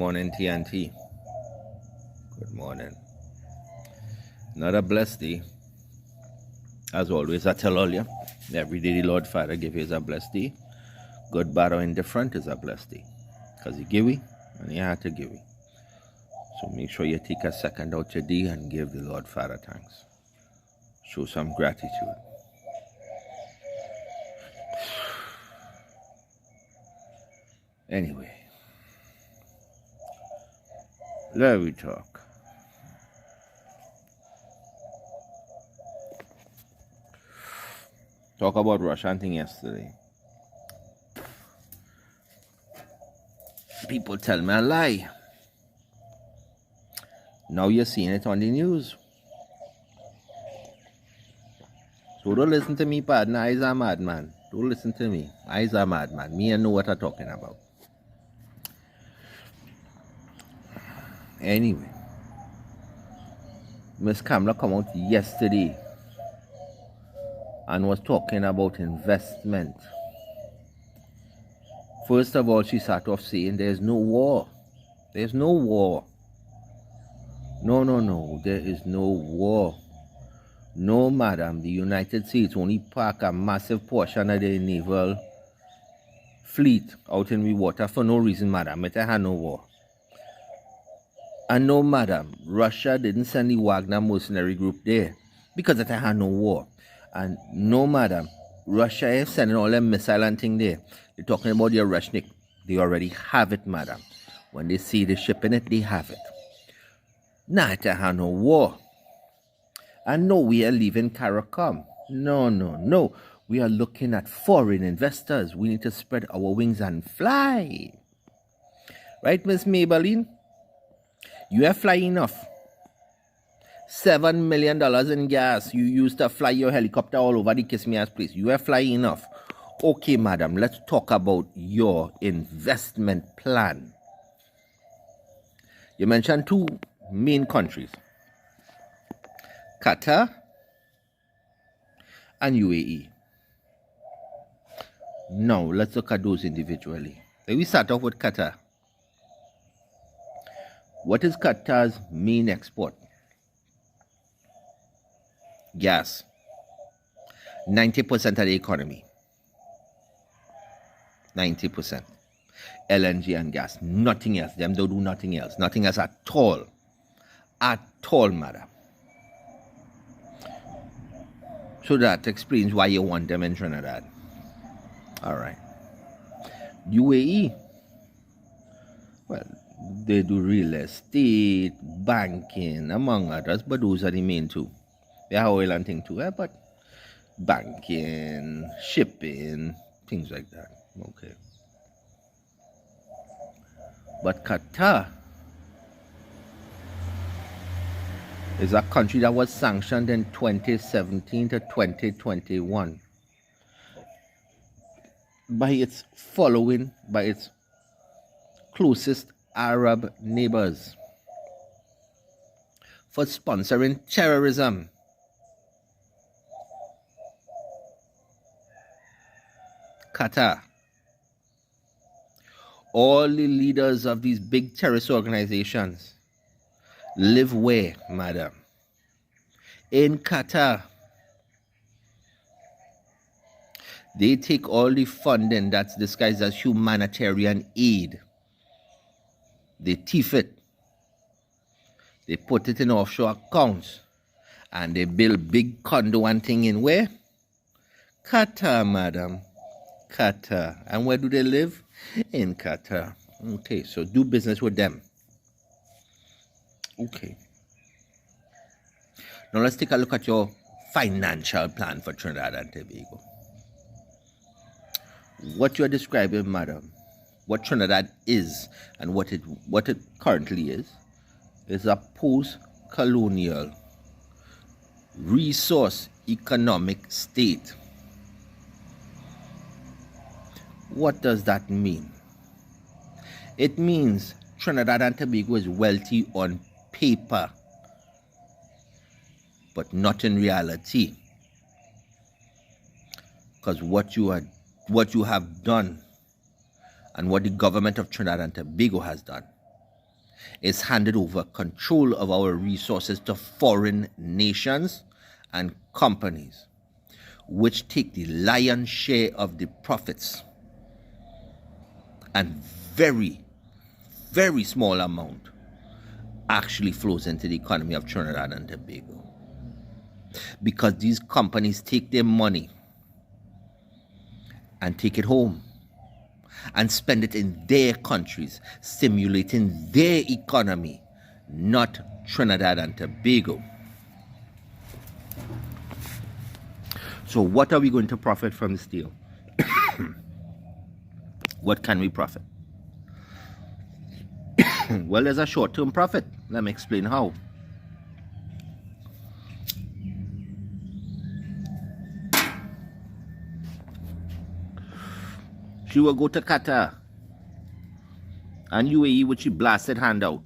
morning, TNT. Good morning. Another blessed day. As always, I tell all you, every day the Lord Father give you a blessed day. Good, bad, or indifferent is a blessed day. Because He give you, and He had to give you. So make sure you take a second out your day and give the Lord Father thanks. Show some gratitude. Anyway, let me talk. Talk about Russian thing yesterday. People tell me a lie. Now you're seeing it on the news. So don't listen to me, partner. I's a madman. Don't listen to me. I's a madman. Me, I know what I'm talking about. Anyway, Miss Kamala come out yesterday and was talking about investment. First of all, she started off saying there's no war. There's no war. No, there is no war. No, madam, the United States only park a massive portion of their naval fleet out in the water for no reason, madam. It had no war. And no, madam, Russia didn't send the Wagner mercenary group there because it had no war. And no, madam, Russia is sending all them missile and thing there. They're talking about the Rushnik. They already have it, madam. When they see the ship in it, they have it. Nah, it had no war. And no, we are leaving CARICOM. No. We are looking at foreign investors. We need to spread our wings and fly. Right, Miss Maybelline? You are flying enough. $7 million in gas you used to fly your helicopter all over the Kiss Me Ass place. You are flying enough. Okay, madam, let's talk about your investment plan. You mentioned two main countries, Qatar and UAE. Now, let's look at those individually. Let me start off with Qatar. What is Qatar's main export? Gas. 90% of the economy. 90%. LNG and gas. Nothing else. Them don't do nothing else. Nothing else at all. At all, madam. So that explains why you want them in Trinidad. Alright. UAE. Well, they do real estate, banking, among others, but those are the main two. They have oil and thing too, but banking, shipping, things like that. Okay. But Qatar is a country that was sanctioned in 2017 to 2021 by its closest Arab neighbors for sponsoring terrorism. Qatar. All the leaders of these big terrorist organizations live where, madam? In Qatar. They take all the funding that's disguised as humanitarian aid. They thief it. They put it in offshore accounts. And they build big condo and thing in where? Qatar, madam. Qatar. And where do they live? In Qatar. Okay, so do business with them. Okay. Now let's take a look at your financial plan for Trinidad and Tobago. What you're describing, madam, what Trinidad is and what it currently is a post-colonial resource economic state. What does that mean? It means Trinidad and Tobago is wealthy on paper, but not in reality. Because what you have done and what the government of Trinidad and Tobago has done is handed over control of our resources to foreign nations and companies, which take the lion's share of the profits, and very, very small amount actually flows into the economy of Trinidad and Tobago. Because these companies take their money and take it home and spend it in their countries, stimulating their economy, not Trinidad and Tobago. So what are we going to profit from this deal? What can we profit? Well, there's a short-term profit. Let me explain how. She will go to Qatar and UAE with she blasted hand out.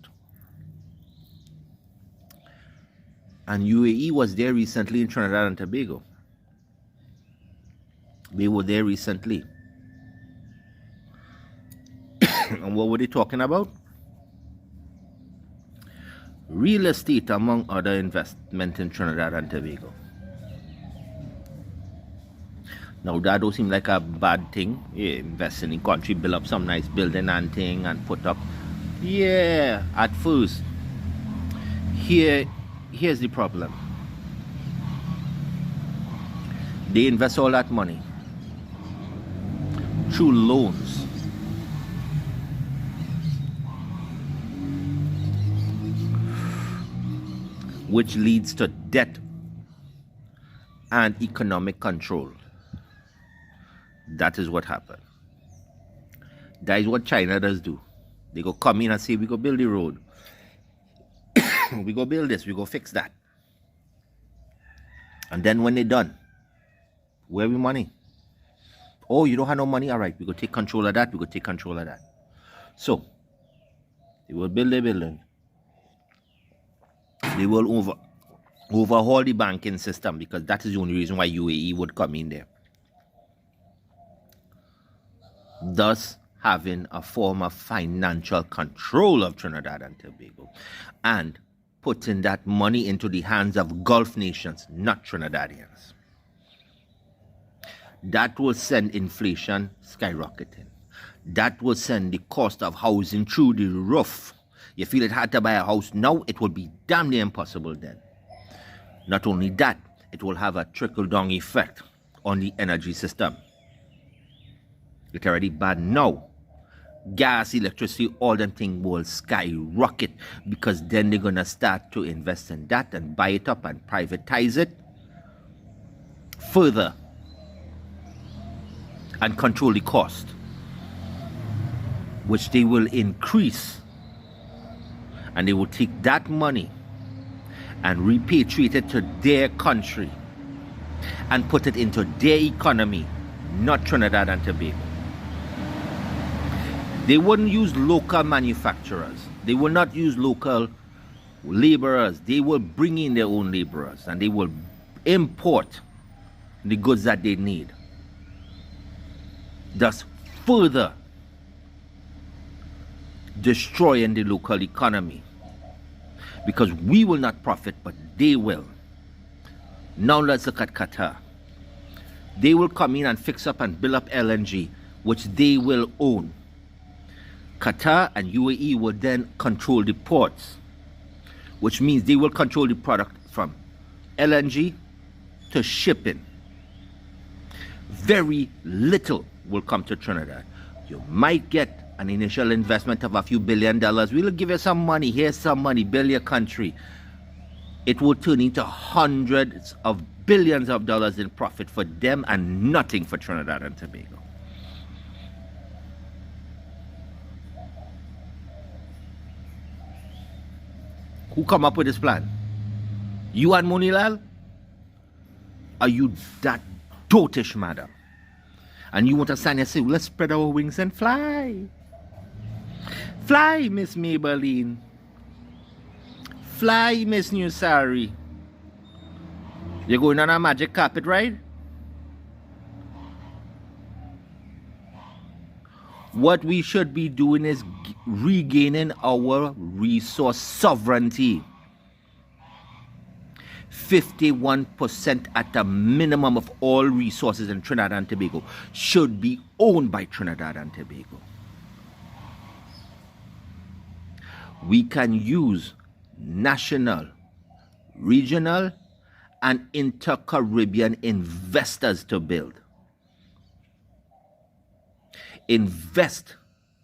And UAE was there recently in Trinidad and Tobago. They were there recently. And what were they talking about? Real estate, among other investment in Trinidad and Tobago. Now that don't seem like a bad thing. Yeah, invest in the country, build up some nice building and thing and put up. Yeah, at first. Here's the problem. They invest all that money through loans. Which leads to debt and economic control. That is what happened. That is what China does do. They go come in and say, we go build the road. We go build this, we go fix that. And then when they're done, where we money? Oh, you don't have no money? All right, we go take control of that, we go take control of that. So, they will build their building. They will overhaul the banking system, because that is the only reason why UAE would come in there. Thus, having a form of financial control of Trinidad and Tobago and putting that money into the hands of Gulf nations, not Trinidadians. That will send inflation skyrocketing. That will send the cost of housing through the roof. You feel it hard to buy a house now, it will be damn near impossible then. Not only that, it will have a trickle-down effect on the energy system. It's already bad now. Gas, electricity, all them things will skyrocket, because then they're going to start to invest in that and buy it up and privatize it further and control the cost, which they will increase. And they will take that money and repatriate it to their country and put it into their economy, not Trinidad and Tobago. They wouldn't use local manufacturers. They will not use local laborers. They will bring in their own laborers and they will import the goods that they need. Thus further destroying the local economy, because we will not profit, but they will. Now let's look at Qatar. They will come in and fix up and build up LNG, which they will own. Qatar and UAE will then control the ports, which means they will control the product from LNG to shipping. Very little will come to Trinidad. You might get an initial investment of a few $1 billion. We'll give you some money. Here's some money. Build your country. It will turn into hundreds of billions of dollars in profit for them and nothing for Trinidad and Tobago. Who come up with this plan? You and Monilal? Are you that dotish, madam? And you want to stand here and say, let's spread our wings and fly. Fly, Miss Maybelline. Fly, Miss Newsari. You're going on a magic carpet ride? What we should be doing is regaining our resource sovereignty. 51% at a minimum of all resources in Trinidad and Tobago should be owned by Trinidad and Tobago. We can use national, regional, and inter-Caribbean investors to build. Invest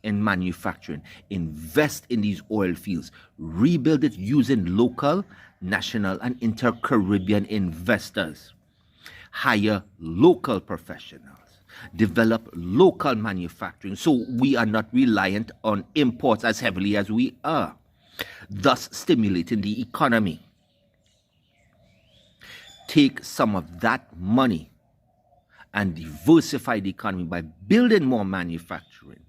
in manufacturing, invest in these oil fields, rebuild it using local, national, and inter-Caribbean investors. Hire local professionals, develop local manufacturing so we are not reliant on imports as heavily as we are, thus stimulating the economy. Take some of that money and diversify the economy by building more manufacturing,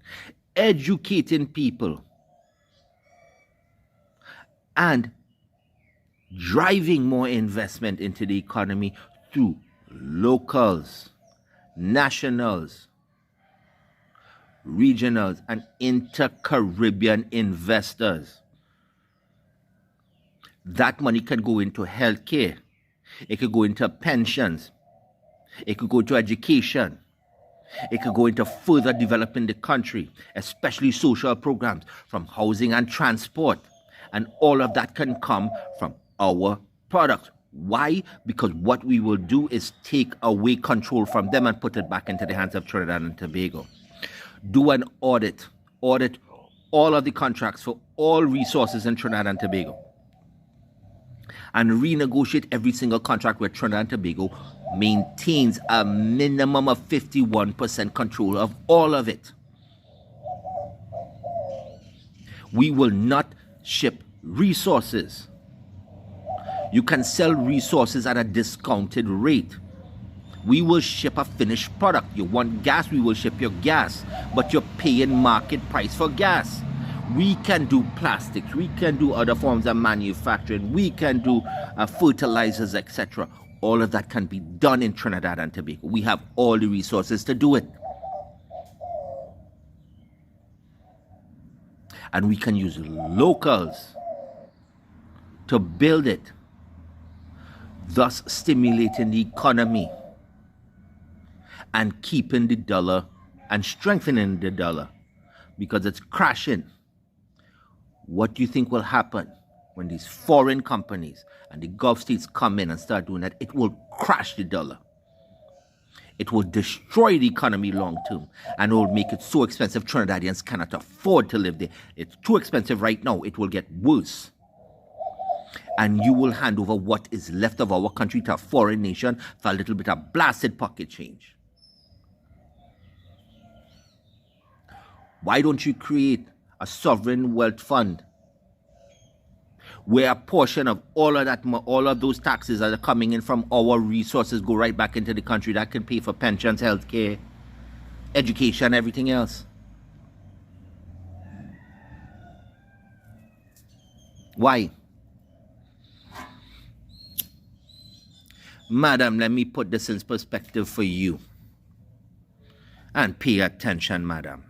educating people, and driving more investment into the economy through locals, nationals, regionals, and inter-Caribbean investors. That money can go into healthcare. It could go into pensions. It could go to education. It could go into further developing the country, especially social programs from housing and transport. And all of that can come from our products. Why? Because what we will do is take away control from them and put it back into the hands of Trinidad and Tobago. Do an audit. Audit all of the contracts for all resources in Trinidad and Tobago. And renegotiate every single contract where Trinidad and Tobago maintains a minimum of 51% control of all of it. We will not ship resources. You can sell resources at a discounted rate. We will ship a finished product. You want gas, we will ship your gas, but you're paying market price for gas. We can do plastics, we can do other forms of manufacturing, we can do fertilizers, etc. All of that can be done in Trinidad and Tobago. We have all the resources to do it. And we can use locals to build it, thus stimulating the economy and keeping the dollar and strengthening the dollar because it's crashing. What do you think will happen when these foreign companies and the Gulf states come in and start doing that? It will crash the dollar. It will destroy the economy long term, and it will make it so expensive Trinidadians cannot afford to live there. It's too expensive right now. It will get worse. And you will hand over what is left of our country to a foreign nation for a little bit of blasted pocket change. Why don't you create a sovereign wealth fund where a portion of all of those taxes that are coming in from our resources go right back into the country that can pay for pensions, healthcare, education, everything else? Why? Madam, let me put this in perspective for you. And pay attention, madam.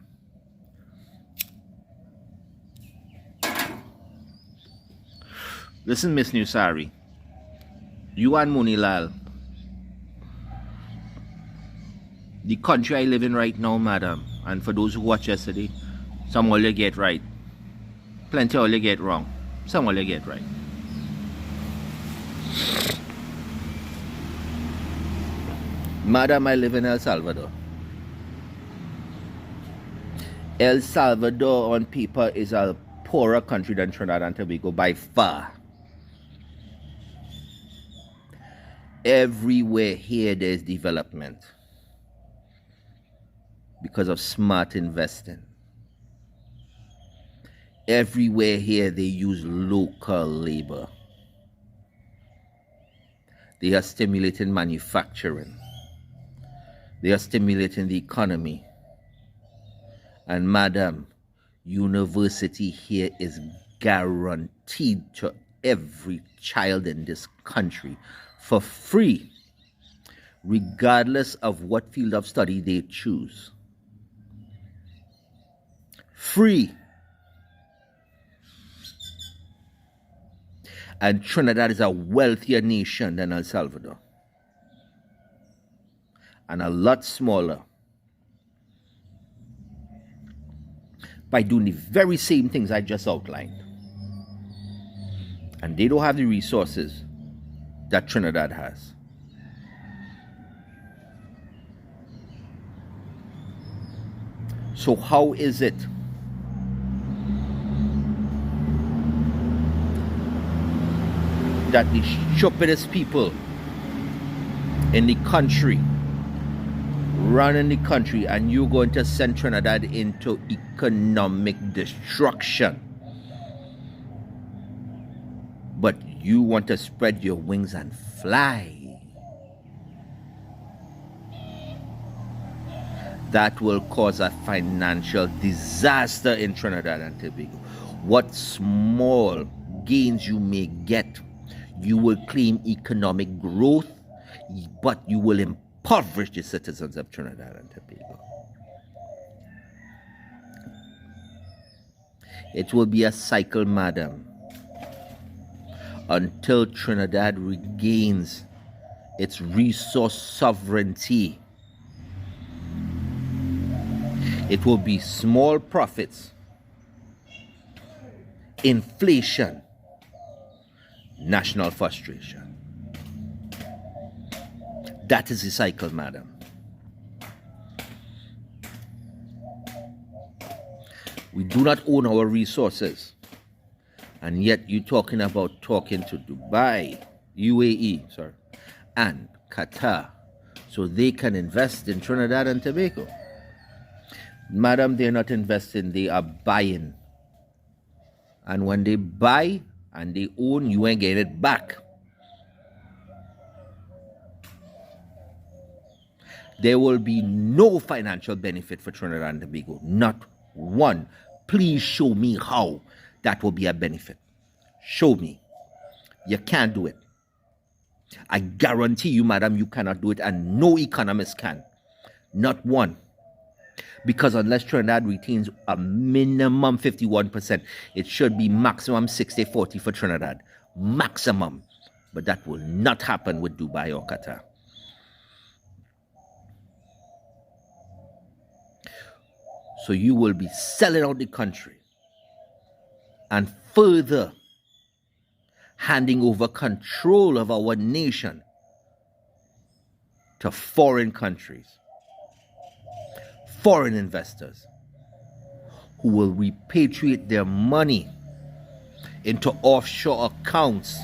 Listen, Miss Nusari, you and Munilal, the country I live in right now, madam, and for those who watched yesterday, some all you get right. Plenty all you get wrong. Some all you get right. Madam, I live in El Salvador. El Salvador on paper is a poorer country than Trinidad and Tobago by far. Everywhere here there's development because of smart investing. Everywhere here they use local labor. They are stimulating manufacturing. They are stimulating the economy. And madam, university here is guaranteed to every child in this country for free, regardless of what field of study they choose. free. And Trinidad is a wealthier nation than El Salvador. And a lot smaller. By doing the very same things I just outlined. And they don't have the resources that Trinidad has. So how is it that the stupidest people in the country running the country, and you're going to send Trinidad into economic destruction, but you want to spread your wings and fly? That will cause a financial disaster in Trinidad and Tobago. What small gains you may get, you will claim economic growth, but you will impoverish the citizens of Trinidad and Tobago. It will be a cycle, madam, until Trinidad regains its resource sovereignty. It will be small profits, inflation, national frustration. That is the cycle, madam. We do not own our resources, and yet you're talking about talking to Dubai, UAE, and Qatar, so they can invest in Trinidad and Tobago. Madam, they're not investing, they are buying. And when they buy and they own, you ain't getting it back. There will be no financial benefit for Trinidad and Tobago. Not one. Please show me how that will be a benefit. Show me. You can't do it. I guarantee you, madam, you cannot do it, and no economist can. Not one. Because unless Trinidad retains a minimum 51%, it should be maximum 60-40 for Trinidad. Maximum. But that will not happen with Dubai or Qatar. So you will be selling out the country and further handing over control of our nation to foreign countries. Foreign investors who will repatriate their money into offshore accounts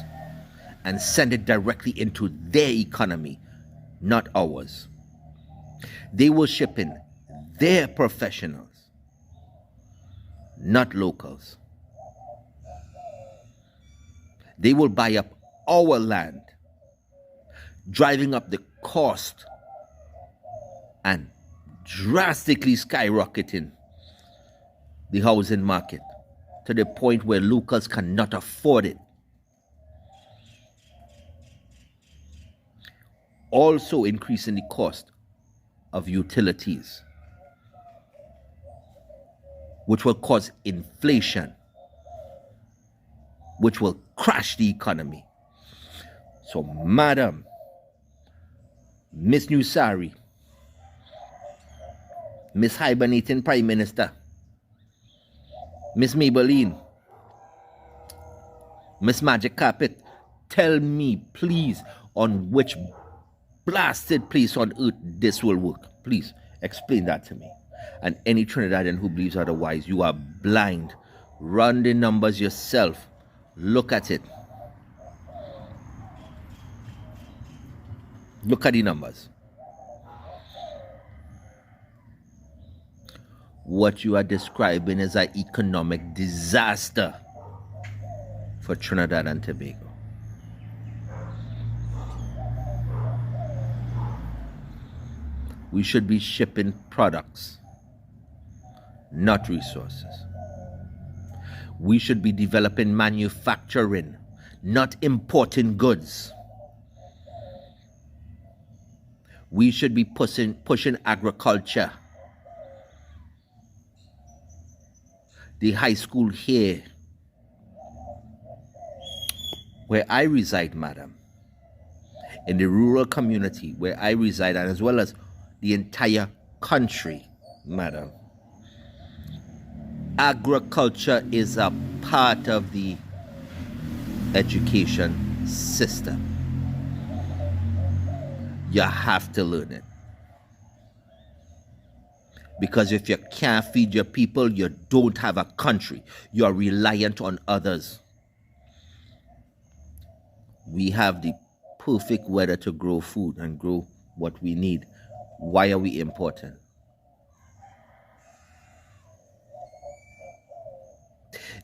and send it directly into their economy, not ours. They will ship in their professionals, not locals. They will buy up our land, driving up the cost and drastically skyrocketing the housing market to the point where locals cannot afford it. Also increasing the cost of utilities, which will cause inflation, which will crash the economy. So, madam, Miss Nusari, Miss Hibernating Prime Minister, Miss Maybelline, Miss Magic Carpet, tell me, please, on which blasted place on earth this will work. Please, explain that to me. And any Trinidadian who believes otherwise, you are blind. Run the numbers yourself. Look at it. Look at the numbers. What you are describing is an economic disaster for Trinidad and Tobago. We should be shipping products, not resources. We should be developing manufacturing, not importing goods. We should be pushing agriculture, the high school here where I reside, madam, in the rural community where I reside, and as well as the entire country, madam, agriculture is a part of the education system. You have to learn it. Because if you can't feed your people, you don't have a country. You are reliant on others. We have the perfect weather to grow food and grow what we need. Why are we importing?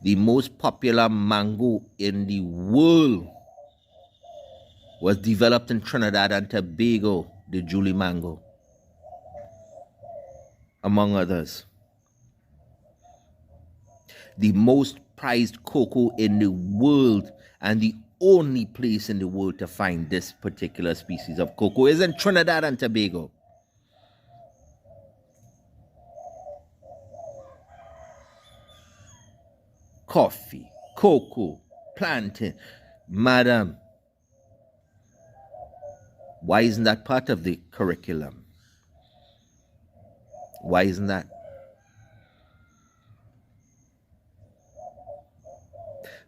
The most popular mango in the world was developed in Trinidad and Tobago, the Julie mango, among others. The most prized cocoa in the world, and the only place in the world to find this particular species of cocoa, is in Trinidad and Tobago. Coffee, cocoa, plantain. Madam, why isn't that part of the curriculum? Why isn't that?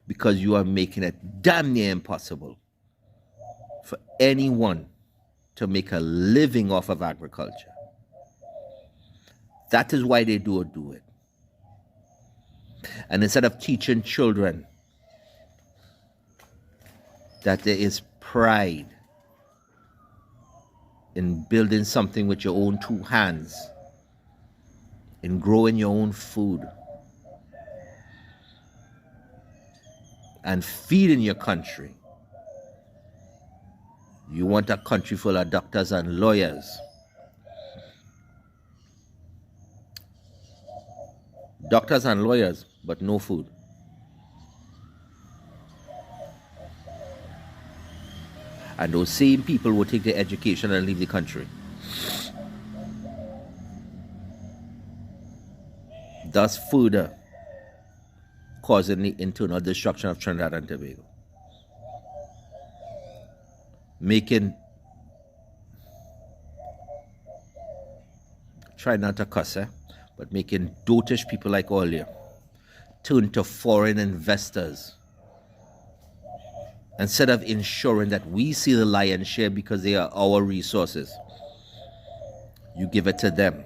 Because you are making it damn near impossible for anyone to make a living off of agriculture. That is why they don't do it. And instead of teaching children that there is pride in building something with your own two hands, in growing your own food, and feeding your country, you want a country full of doctors and lawyers. Doctors and lawyers, but no food. And those same people will take their education and leave the country. Thus further causing the internal destruction of Trinidad and Tobago. Making, try not to cuss, but making dotish people like all you turn to foreign investors instead of ensuring that we see the lion's share because they are our resources. You give it to them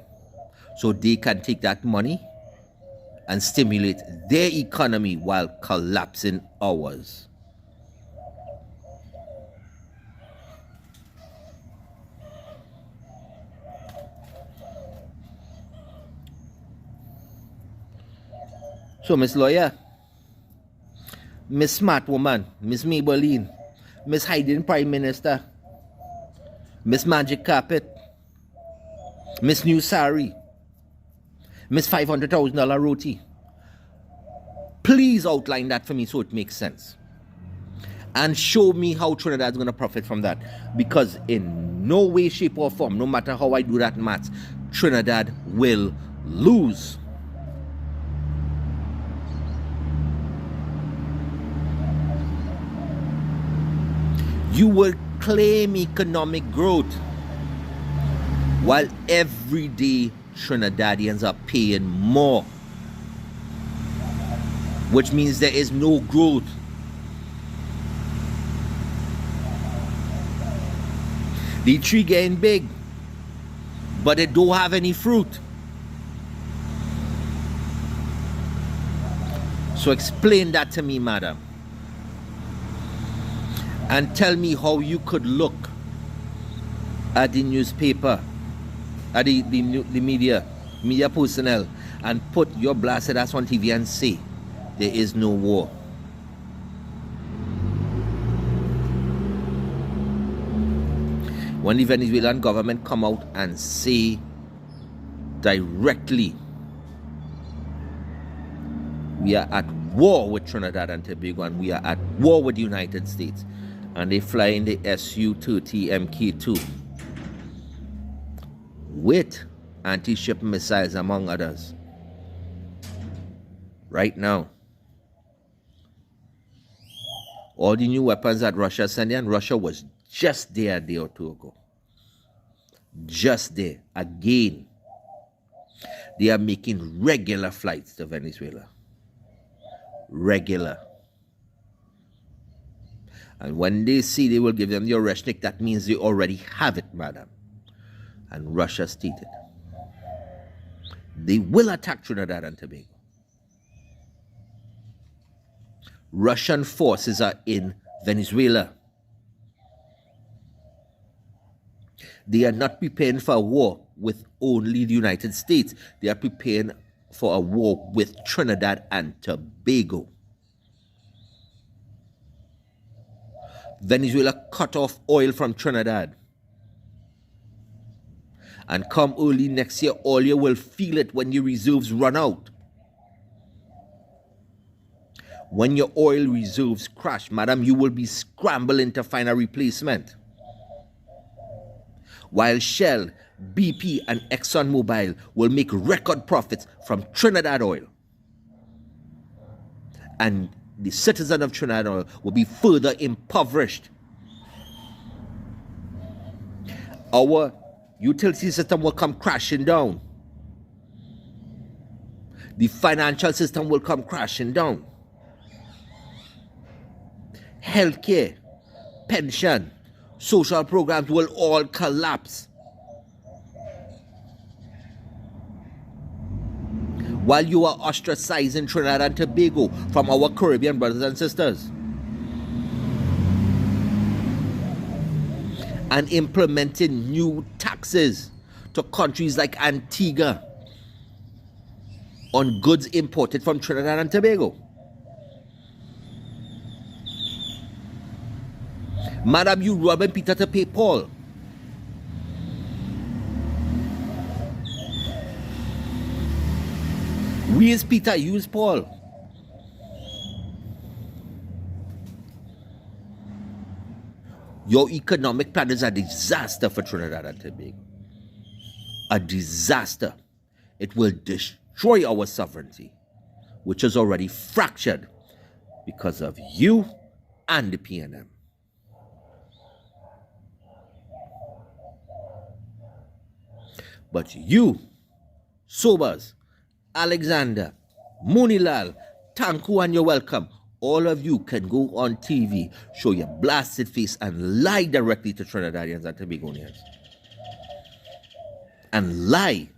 so they can take that money and stimulate their economy while collapsing ours. So, Miss Lawyer, Miss Smart Woman, Miss Maybelline, Miss Hiding Prime Minister, Miss Magic Carpet, Miss New Sari, Miss $500,000 roti. Please outline that for me so it makes sense. And show me how Trinidad's going to profit from that. Because in no way, shape or form, no matter how I do that maths, Trinidad will lose. You will claim economic growth while everyday Trinidadians are paying more, which means there is no growth. The tree getting big, but it don't have any fruit. So explain that to me, madam. And tell me how you could look at the newspaper, at the media personnel, and put your blasted ass on TV and say there is no war. When the Venezuelan government come out and say directly we are at war with Trinidad and Tobago and we are at war with the United States, and they fly in the Su-30 Mk2 with anti-ship missiles among others, right now. All the new weapons that Russia sent in, Russia was just there a day or two ago. Just there. Again. They are making regular flights to Venezuela. Regular. And when they see they will give them the Oreshnik, that means they already have it, madam. And Russia stated they will attack Trinidad and Tobago. Russian forces are in Venezuela. They are not preparing for a war with only the United States. They are preparing for a war with Trinidad and Tobago. Venezuela cut off oil from Trinidad. And come early next year, all you will feel it when your reserves run out. When your oil reserves crash, madam, you will be scrambling to find a replacement. While Shell, BP, and ExxonMobil will make record profits from Trinidad oil. And the citizens of Trinidad oil will be further impoverished. Our utility system will come crashing down. The financial system will come crashing down. Healthcare, pension, social programs will all collapse. While you are ostracizing Trinidad and Tobago from our Caribbean brothers and sisters. And implementing new taxes to countries like Antigua on goods imported from Trinidad and Tobago. Madam, you robbing Peter to pay Paul. We is Peter, you is Paul. Your economic plan is a disaster for Trinidad and Tobago. A disaster. It will destroy our sovereignty, which is already fractured because of you and the PNM. But you, Sobers, Alexander, Munilal, Tanku, and you're welcome. All of you can go on TV, show your blasted face, and lie directly to Trinidadians and Tobagonians. And lie.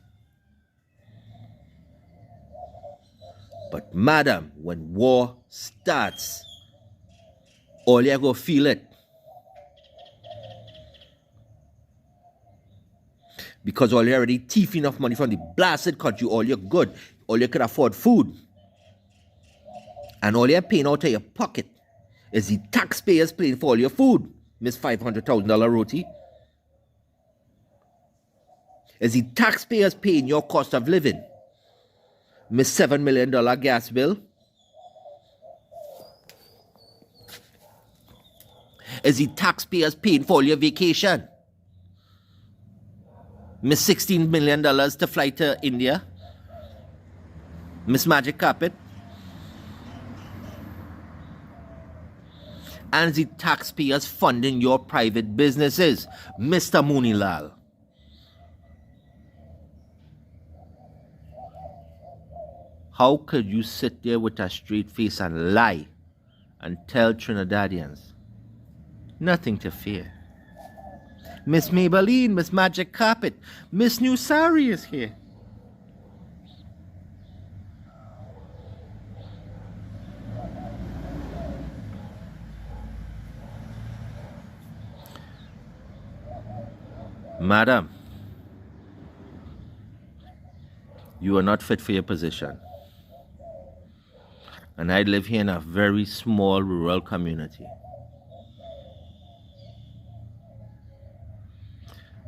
But madam, when war starts, all you go feel it. Because all you already thief enough money from the blasted country, all you're good, all you can afford food. And all you're paying out of your pocket is the taxpayers paying for all your food. Miss $500,000 roti. Is the taxpayers paying your cost of living. Miss $7 million gas bill. Is the taxpayers paying for all your vacation. Miss $16 million to fly to India. Miss Magic Carpet. And the taxpayers funding your private businesses, Mr. Munilal. How could you sit there with a straight face and lie and tell Trinidadians nothing to fear? Miss Maybelline, Miss Magic Carpet, Miss New Sari is here. Madam, you are not fit for your position. And I live here in a very small rural community.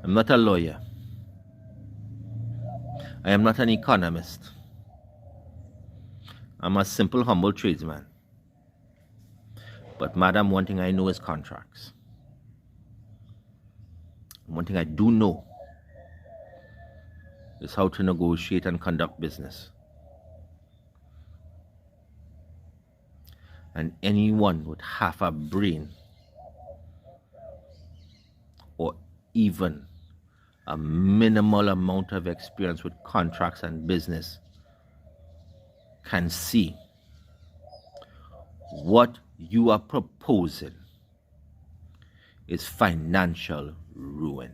I'm not a lawyer. I am not an economist. I'm a simple, humble tradesman. But madam, one thing I know is contracts. One thing I do know is how to negotiate and conduct business. And anyone with half a brain or even a minimal amount of experience with contracts and business can see what you are proposing is financial ruin,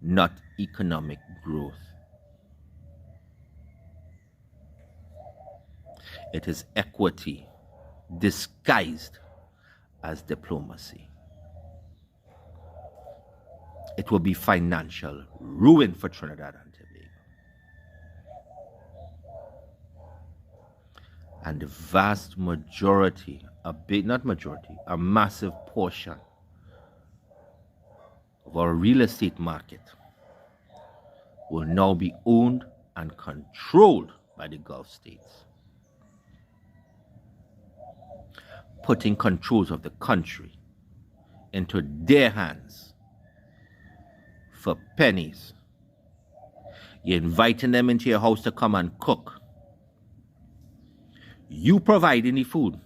not economic growth. It is equity disguised as diplomacy. It will be financial ruin for Trinidad and Tobago. And the vast majority, a massive portion of our real estate market will now be owned and controlled by the Gulf states, putting controls of the country into their hands for pennies. You're inviting them into your house to come and cook. You providing the food.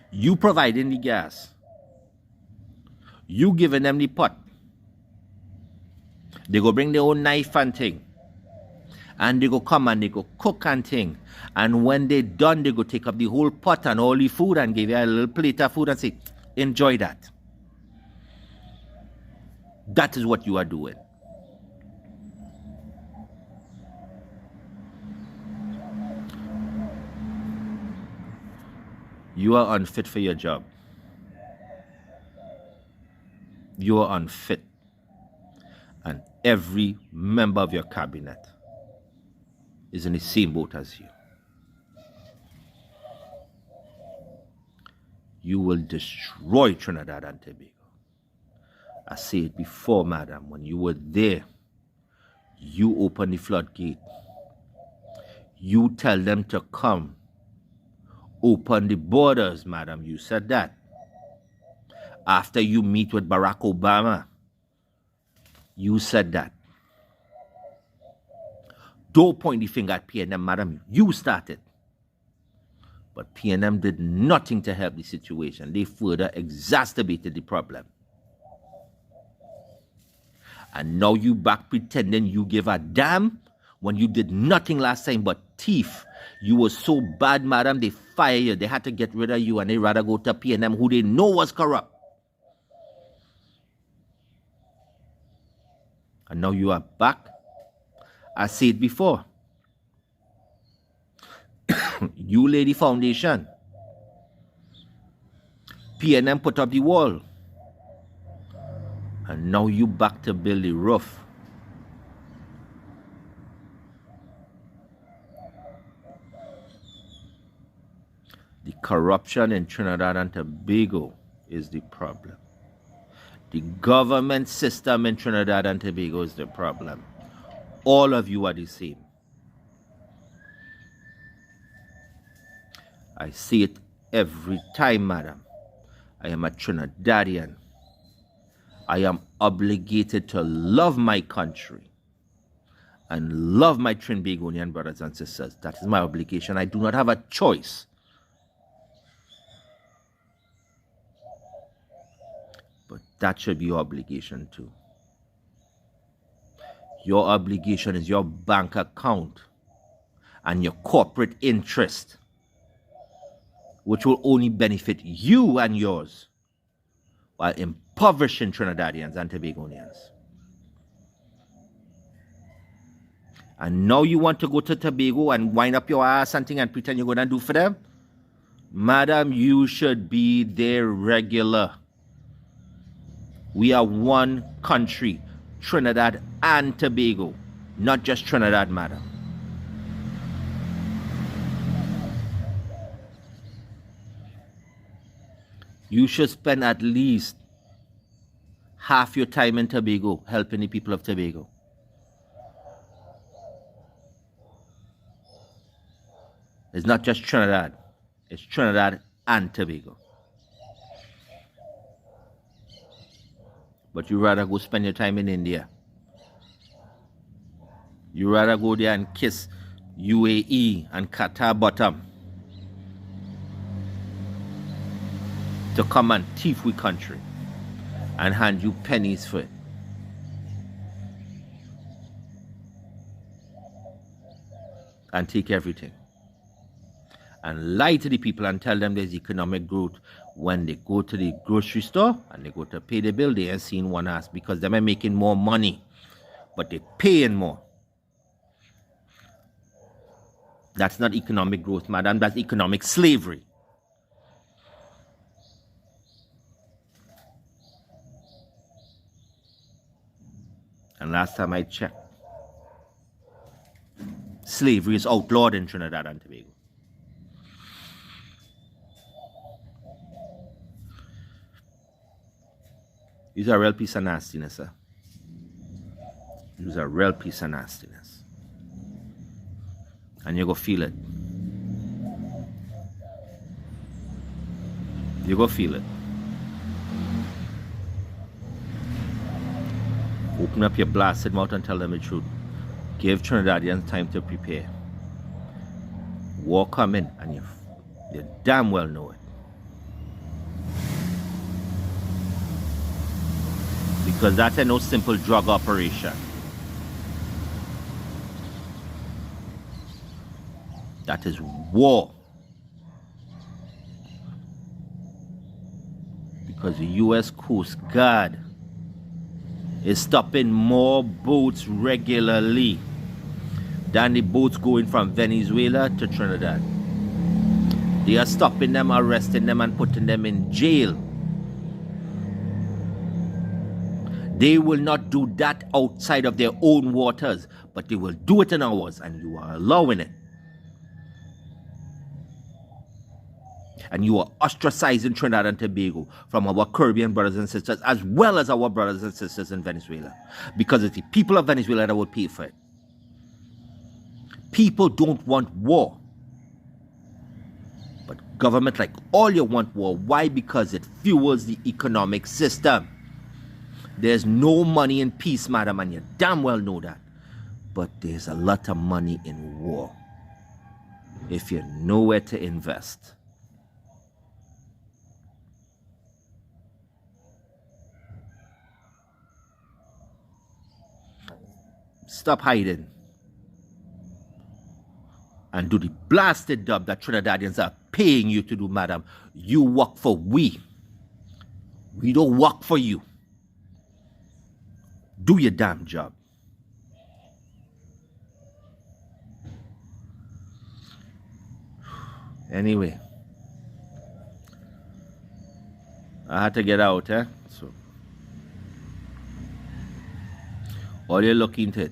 You providing the gas. You giving them the pot. They go bring their own knife and thing. And they go come and they go cook and thing. And when they done, they go take up the whole pot and all the food and give you a little plate of food and say, enjoy that. That is what you are doing. You are unfit for your job. You are unfit. And every member of your cabinet is in the same boat as you. You will destroy Trinidad and Tobago. I said it before, madam, when you were there, you open the floodgate. You tell them to come. Open the borders, madam. You said that. After you meet with Barack Obama, you said that. Don't point the finger at PNM, madam. You started. But PNM did nothing to help the situation. They further exacerbated the problem. And now you back pretending you give a damn when you did nothing last time but thief. You were so bad, madam, they fired you. They had to get rid of you and they rather go to PNM, who they know was corrupt. And now you are back. I said before. You lay the foundation. PNM put up the wall. And now you back to build the roof. The corruption in Trinidad and Tobago is the problem. The government system in Trinidad and Tobago is the problem. All of you are the same. I say it every time, madam. I am a Trinidadian. I am obligated to love my country and love my Trinbagonian brothers and sisters. That is my obligation. I do not have a choice. But that should be your obligation too. Your obligation is your bank account and your corporate interest, which will only benefit you and yours while impoverishing Trinidadians and Tobagonians. And now you want to go to Tobago and wind up your ass something and pretend you're going to do for them? Madam, you should be there regular. We are one country, Trinidad and Tobago, not just Trinidad, madam. You should spend at least half your time in Tobago helping the people of Tobago. It's not just Trinidad. It's Trinidad and Tobago. But you rather go spend your time in India. You rather go there and kiss UAE and Qatar bottom to come and thief we country and hand you pennies for it. And take everything. And lie to the people and tell them there's economic growth when they go to the grocery store and they go to pay the bill, they ain't seen one ass because them are making more money, but they're paying more. That's not economic growth, madam. That's economic slavery. And last time I checked, slavery is outlawed in Trinidad and Tobago. It's a real piece of nastiness, sir. It's a real piece of nastiness. And you're going to feel it. You're going to feel it. Open up your blasted mouth and tell them the truth. Give Trinidadians time to prepare. War coming, and you damn well know it. Because that's a no simple drug operation. That is war. Because the U.S. Coast Guard is stopping more boats regularly than the boats going from Venezuela to Trinidad. They are stopping them, arresting them, and putting them in jail. They will not do that outside of their own waters, but they will do it in ours, and you are allowing it. And you are ostracizing Trinidad and Tobago from our Caribbean brothers and sisters, as well as our brothers and sisters in Venezuela. Because it's the people of Venezuela that will pay for it. People don't want war. But government like all you want war. Why? Because it fuels the economic system. There's no money in peace, madam, and you damn well know that. But there's a lot of money in war. If you know where to invest. Stop hiding. And do the blasted job that Trinidadians are paying you to do, madam. You work for we. We don't work for you. Do your damn job. Anyway. I had to get out, So all you look into it.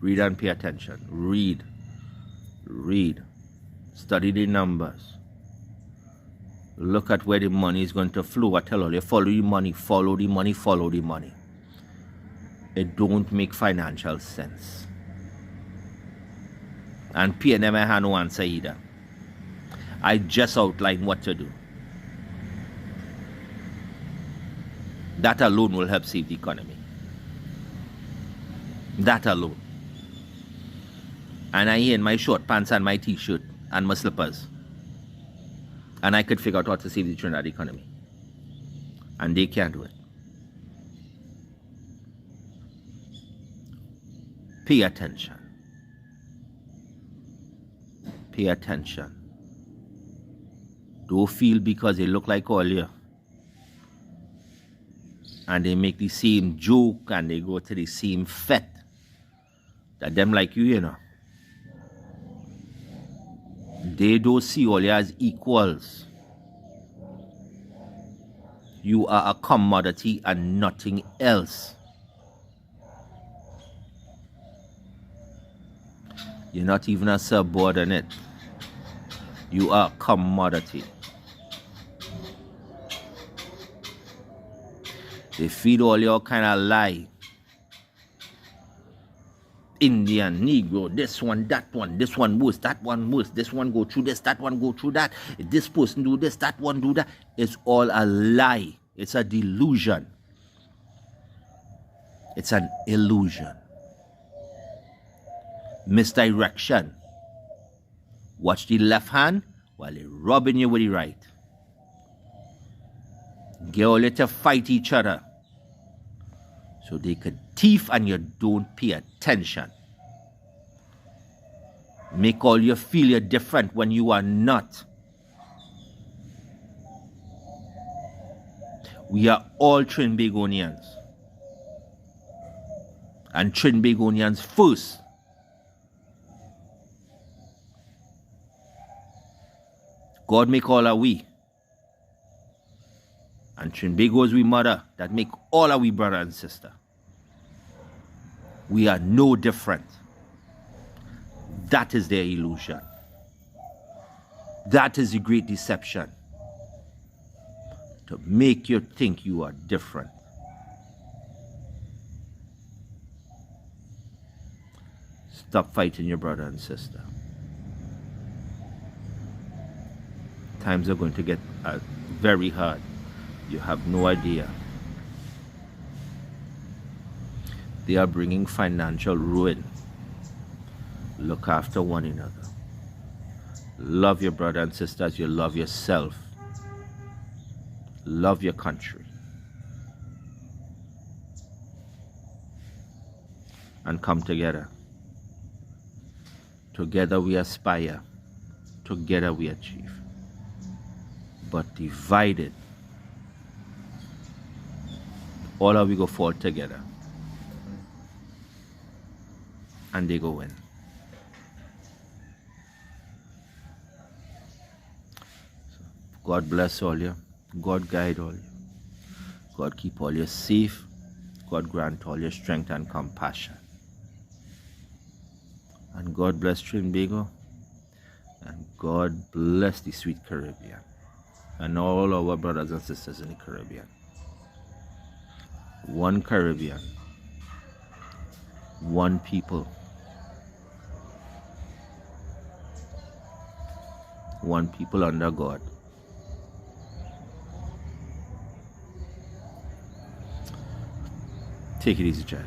Read and pay attention. Read. Study the numbers. Look at where the money is going to flow. I tell all you, follow the money, follow the money, follow the money. It don't make financial sense. And PNM I have no answer either. I just outlined what to do. That alone will help save the economy. That alone. And I in my short pants and my t-shirt and my slippers. And I could figure out how to save the Trinidad economy. And they can't do it. Pay attention. Pay attention. Don't feel because they look like all you. And they make the same joke and they go to the same fete. That them like you, you know. They don't see all you as equals. You are a commodity and nothing else. You're not even a subordinate. You are a commodity. They feed all your kind of lie. Indian, Negro, this one, this one worse, that one worse, this one go through this, that one go through that, if this person do this, that one do that. It's all a lie. It's a delusion. It's an illusion. misdirection. Watch the left hand while they're rubbing you with the right. Get all you to fight each other so they could thief and you don't pay attention. Make all you feel you're different when you are not. We are all Trinbagonians. And Trinbagonians first. God make all our we. And Trinbago is we mother that make all our we brother and sister. We are no different. That is their illusion. That is the great deception. To make you think you are different. Stop fighting your brother and sister. Times are going to get very hard. You have no idea. They are bringing financial ruin. Look after one another. Love your brother and sister as you love yourself. Love your country. And come together. Together we aspire. Together we achieve. But divided, all of we go fall together. And they go win. So, God bless all you. God guide all you. God keep all you safe. God grant all your strength and compassion. And God bless Trinbago. And God bless the sweet Caribbean. And all our brothers and sisters in the Caribbean. One Caribbean. One people. One people under God. Take it easy, child.